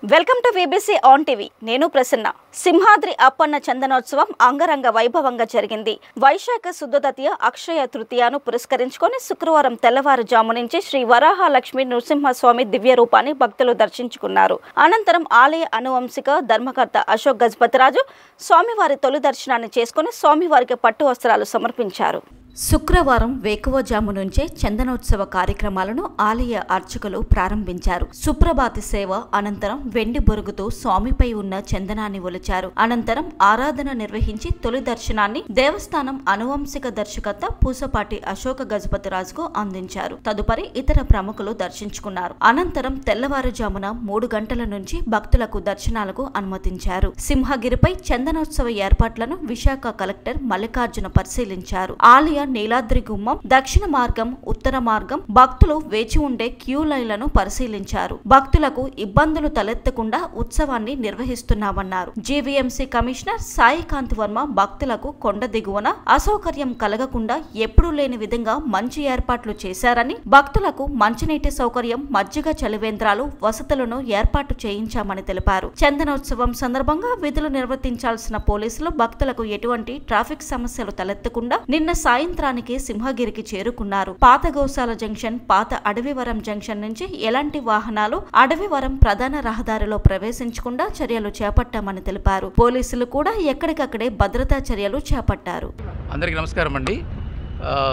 Welcome to VBC on TV. నేను ప్రసన్న. సింహాద్రి అప్పన్న చందనోత్సవం అంగరంగ వైభవంగా జరిగింది. వైశాఖ శుద్ధ తృతీయ అక్షయ తృతీయను పురస్కరించుకొని శుక్రవారం తెల్లవారుజాము నుంచి శ్రీ వరాహలక్ష్మి నృసింహస్వామి దివ్య రూపాన్ని భక్తులు దర్శించుకున్నారు. అనంతరం ఆలయ అనువంశిక ధర్మకర్త అశోక్ గజపతిరాజు స్వామివారి తొలి దర్శనాన్ని చేసుకుని స్వామివారికి పట్టు వస్త్రాలు సమర్పించారు. శుక్రవారం వేకువజాము నుంచే చందనోత్సవ కార్యక్రమాలను ఆలయ అర్చకులు ప్రారంభించారు. సుప్రభాతి సేవ అనంతరం వెండి బొరుగుతో స్వామిపై ఉన్న చందనాన్ని ఒలిచారు. అనంతరం ఆరాధన నిర్వహించి తొలి దర్శనాన్ని దేవస్థానం అనువంశిక దర్శకర్త పూసపాటి అశోక గజపతిరాజుకు అందించారు. తదుపరి ఇతర ప్రముఖులు దర్శించుకున్నారు. అనంతరం తెల్లవారుజామున 3 గంటల నుంచి భక్తులకు దర్శనాలకు అనుమతించారు. సింహగిరిపై చందనోత్సవ ఏర్పాట్లను విశాఖ కలెక్టర్ మల్లికార్జున పరిశీలించారు. ఆలయ నీలాద్రి గుమ్మం, దక్షిణ మార్గం, ఉత్తర మార్గం, భక్తులు వేచి ఉండే క్యూ లైన్లను పరిశీలించారు. భక్తులకు ఇబ్బందులు తలెత్తకుండా ఉత్సవాన్ని నిర్వహిస్తున్నామన్నారు. జీవీఎంసీ కమిషనర్ సాయికాంత్ వర్మ భక్తులకు కొండ దిగువన అసౌకర్యం కలగకుండా ఎప్పుడూ లేని విధంగా మంచి ఏర్పాట్లు చేశారని, భక్తులకు మంచినీటి సౌకర్యం, మజ్జిగ చలివేంద్రాలు, వసతులను ఏర్పాటు చేయించామని తెలిపారు. చందనోత్సవం సందర్భంగా విధులు నిర్వర్తించాల్సిన పోలీసులు భక్తులకు ఎటువంటి ట్రాఫిక్ సమస్యలు తలెత్తకుండా నిన్న సాయంత్రానికి సింహగిరికి చేరుకున్నారు. పాత గోశాల జంక్షన్, పాత అడవివరం జంక్షన్ నుంచి ఎలాంటి వాహనాలు అడవివరం ప్రధాన రహదారిలో ప్రవేశించకుండా చర్యలు చేపట్టామని తెలిపారు. పోలీసులు కూడా ఎక్కడికక్కడే భద్రతా చర్యలు చేపట్టారు. అందరికీ నమస్కారం అండి.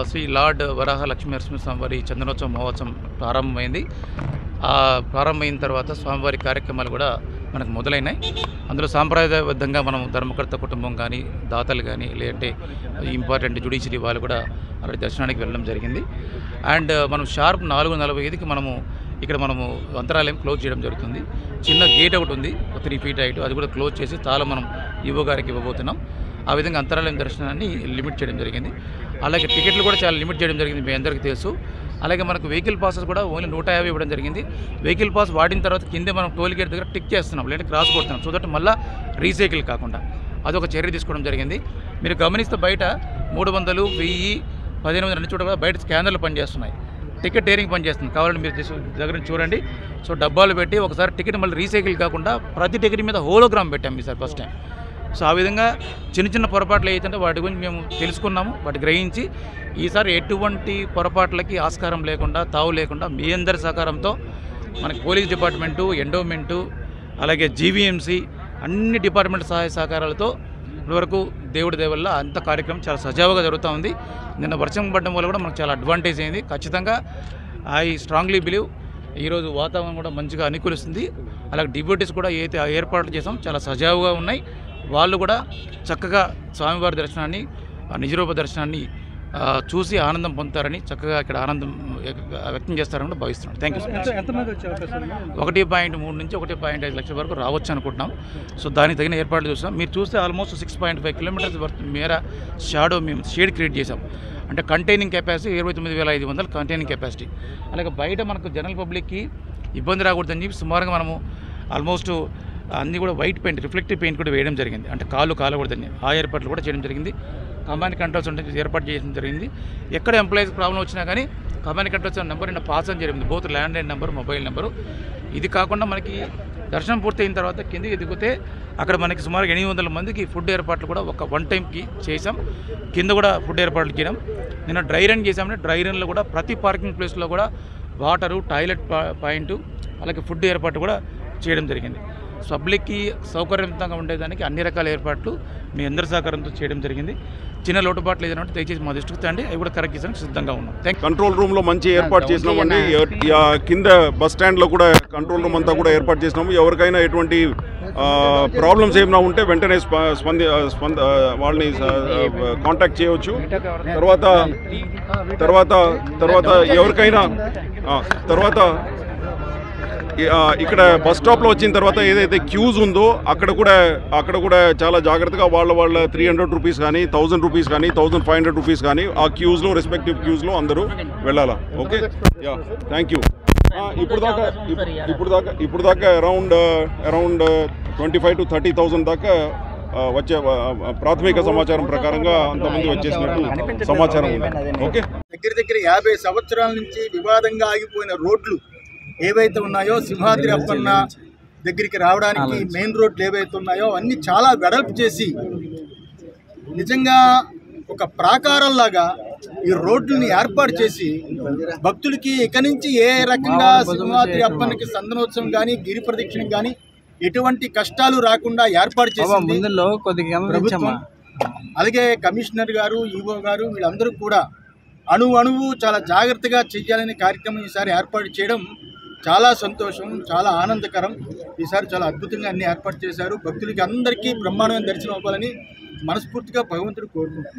శ్రీ లార్డ్ వరాహ లక్ష్మీ నరసింహస్వామి వారి చందనోత్సవ మహోత్సవం ప్రారంభమైంది. ప్రారంభమైన తర్వాత స్వామివారి కార్యక్రమాలు కూడా మనకు మొదలైనాయి. అందులో సాంప్రదాయబద్ధంగా మనం ధర్మకర్త కుటుంబం కానీ, దాతలు కానీ, లేదంటే ఇంపార్టెంట్ జ్యుడిషియరీ వాళ్ళు కూడా అక్కడ దర్శనానికి వెళ్ళడం జరిగింది. అండ్ మనం షార్ప్ 4:45కి మనము అంతరాలయం క్లోజ్ చేయడం జరుగుతుంది. చిన్న గేట్ ఒకటి ఉంది, 3 feet హైట్, అది కూడా క్లోజ్ చేసి తాళం మనం ఈవో గారికి ఇవ్వబోతున్నాం. ఆ విధంగా అంతరాలయం దర్శనాన్ని లిమిట్ చేయడం జరిగింది. అలాగే టికెట్లు కూడా చాలా లిమిట్ చేయడం జరిగింది, మీ అందరికీ తెలుసు. అలాగే మనకు వెహికల్ పాసెస్ కూడా ఓన్లీ 150 ఇవ్వడం జరిగింది. వెహికల్ పాస్ వాడిన తర్వాత కిందే మనం టోల్ గేట్ దగ్గర టిక్ చేస్తున్నాం, లేదంటే క్రాస్ కొడుతున్నాం, సో దట్ మళ్ళీ రీసైకిల్ కాకుండా అదొక చర్య తీసుకోవడం జరిగింది. మీరు గమనిస్తే బయట 300, 1000, 1500 అన్ని చోట్ల కూడా బయట స్కానర్లు పనిచేస్తున్నాయి, టికెట్ టేరింగ్ పనిచేస్తుంది. కావాలంటే మీరు దగ్గర చూడండి. సో డబ్బాలు పెట్టి ఒకసారి టికెట్ మళ్ళీ రీసైకిల్ కాకుండా ప్రతి టికెట్ మీద హోలోగ్రామ్ పెట్టాం ఈసారి ఫస్ట్ టైం. సో ఆ విధంగా చిన్న పొరపాట్లు ఏవైతే వాటి గురించి మేము తెలుసుకున్నాము, వాటి గ్రహించి ఈసారి ఎటువంటి పొరపాట్లకి ఆస్కారం లేకుండా, తావు లేకుండా మీ అందరి సహకారంతో మనకి పోలీస్ డిపార్ట్మెంటు, ఎండోమెంటు, అలాగే జీవీఎంసీ అన్ని డిపార్ట్మెంట్ సహాయ సహకారాలతో ఇప్పటివరకు దేవుడి దయ వల్ల అంత కార్యక్రమం చాలా సజావుగా జరుగుతూ ఉంది. నిన్న వర్షం పడడం వల్ల కూడా మనకు చాలా అడ్వాంటేజ్ అయింది. ఖచ్చితంగా ఐ స్ట్రాంగ్లీ బిలీవ్ ఈరోజు వాతావరణం కూడా మంచిగా అనుకూలిస్తుంది. అలాగే డివోటీస్ కూడా ఏదైతే ఏర్పాట్లు చేసాం చాలా సజావుగా ఉన్నాయి. వాళ్ళు కూడా చక్కగా స్వామివారి దర్శనాన్ని, నిజరూప దర్శనాన్ని చూసి ఆనందం పొందుతారని, చక్కగా ఇక్కడ ఆనందం వ్యక్తం చేస్తారని కూడా భావిస్తున్నాను. Thank you so much. 1.3 నుంచి 1.5 లక్షల వరకు రావచ్చు అనుకుంటున్నాం. సో దానికి తగిన ఏర్పాట్లు చూస్తాం. మీరు చూస్తే ఆల్మోస్ట్ 6.5 kilometers మేర మేము షేడ్ క్రియేట్ చేసాం. అంటే కంటైనింగ్ కెపాసిటీ 29,500 కంటైనింగ్ కెపాసిటీ. అలాగే బయట మనకు జనరల్ పబ్లిక్కి ఇబ్బంది రాకూడదని చెప్పి సుమారుగా మనము ఆల్మోస్ట్ అన్నీ కూడా వైట్ పెయింట్, రిఫ్లెక్టివ్ పెయింట్ కూడా వేయడం జరిగింది. అంటే కాలకూడదని ఆ ఏర్పాట్లు కూడా చేయడం జరిగింది. కమాండ్ కంట్రోల్స్ ఏర్పాటు చేయడం జరిగింది. ఎక్కడ ఎంప్లాయీస్ ప్రాబ్లం వచ్చినా కానీ కమాండ్ కంట్రోల్స్ నెంబర్ నిన్న పాస్ అని జరిగింది, both landline number, mobile number. ఇది కాకుండా మనకి దర్శనం పూర్తయిన తర్వాత కిందికి దిగితే అక్కడ మనకి సుమారు 800 మందికి ఫుడ్ ఏర్పాట్లు కూడా వన్ టైంకి చేసాం. కింద కూడా ఫుడ్ ఏర్పాట్లు చేయడం. నిన్న డ్రై రన్ చేసామంటే డ్రై రన్లో కూడా ప్రతి పార్కింగ్ ప్లేస్లో కూడా వాటరు, టాయిలెట్ పాయింట్, అలాగే ఫుడ్ ఏర్పాటు కూడా చేయడం జరిగింది. పబ్లిక్కి సౌకర్యవంతంగా ఉండేదానికి అన్ని రకాల ఏర్పాట్లు మీ అందరి సహకారంతో చేయడం జరిగింది. చిన్న లోటుపాట్లు ఏదైనా ఉంటే దయచేసి మా దృష్టికి తండి, అవి కూడా కరెక్ట్ చేయడానికి సిద్ధంగా ఉన్నాం. కంట్రోల్ రూమ్లో మంచి ఏర్పాటు చేసినామండి. కింద బస్ స్టాండ్లో కూడా కంట్రోల్ రూమ్ అంతా కూడా ఏర్పాటు చేసినాము. ఎవరికైనా ఎటువంటి ప్రాబ్లమ్స్ ఏమైనా ఉంటే వెంటనే వాళ్ళని కాంటాక్ట్ చేయవచ్చు. తర్వాత ఎవరికైనా ఇక్కడ బస్ స్టాప్లో వచ్చిన తర్వాత ఏదైతే క్యూస్ ఉందో అక్కడ కూడా చాలా జాగ్రత్తగా వాళ్ళ 300 రూపీస్ కానీ, 1000 రూపీస్ కానీ, 1500 రూపీస్ కానీ ఆ క్యూస్లో, రెస్పెక్టివ్ క్యూస్లో అందరూ వెళ్ళాలా. Okay, thank you. ఇప్పుడు దాకా అరౌండ్ 25,000 to 30,000 దాకా వచ్చే ప్రాథమిక సమాచారం ప్రకారంగా అంతమంది వచ్చేసినట్టు సమాచారం ఉంది. ఓకే, దగ్గర 50 సంవత్సరాల నుంచి వివాదంగా ఆగిపోయిన రోడ్లు ఏవైతే ఉన్నాయో సింహాద్రి అప్పన్న దగ్గరికి రావడానికి మెయిన్ రోడ్లు ఏవైతే ఉన్నాయో అన్నీ చాలా వెడల్పు చేసి నిజంగా ఒక ప్రాకారంలాగా ఈ రోడ్లని ఏర్పాటు చేసి భక్తులకి ఇక నుంచి ఏ రకంగా సింహాద్రి అప్పన్నకి సందనోత్సవం కానీ గిరి ప్రదక్షిణ కానీ ఎటువంటి కష్టాలు రాకుండా ఏర్పాటు చేసింది ప్రభుత్వం. అలాగే కమిషనర్ గారు, ఈవో గారు వీళ్ళందరూ కూడా అణువు చాలా జాగ్రత్తగా చేయాలనే కార్యక్రమం ఈసారి ఏర్పాటు చేయడం చాలా సంతోషం, చాలా ఆనందకరం. ఈసారి చాలా అద్భుతంగా అన్ని ఏర్పాటు చేశారు. భక్తులకి అందరికీ బ్రహ్మాండమైన దర్శనం అవ్వాలని మనస్ఫూర్తిగా భగవంతుడు కోరుకుంటున్నాను.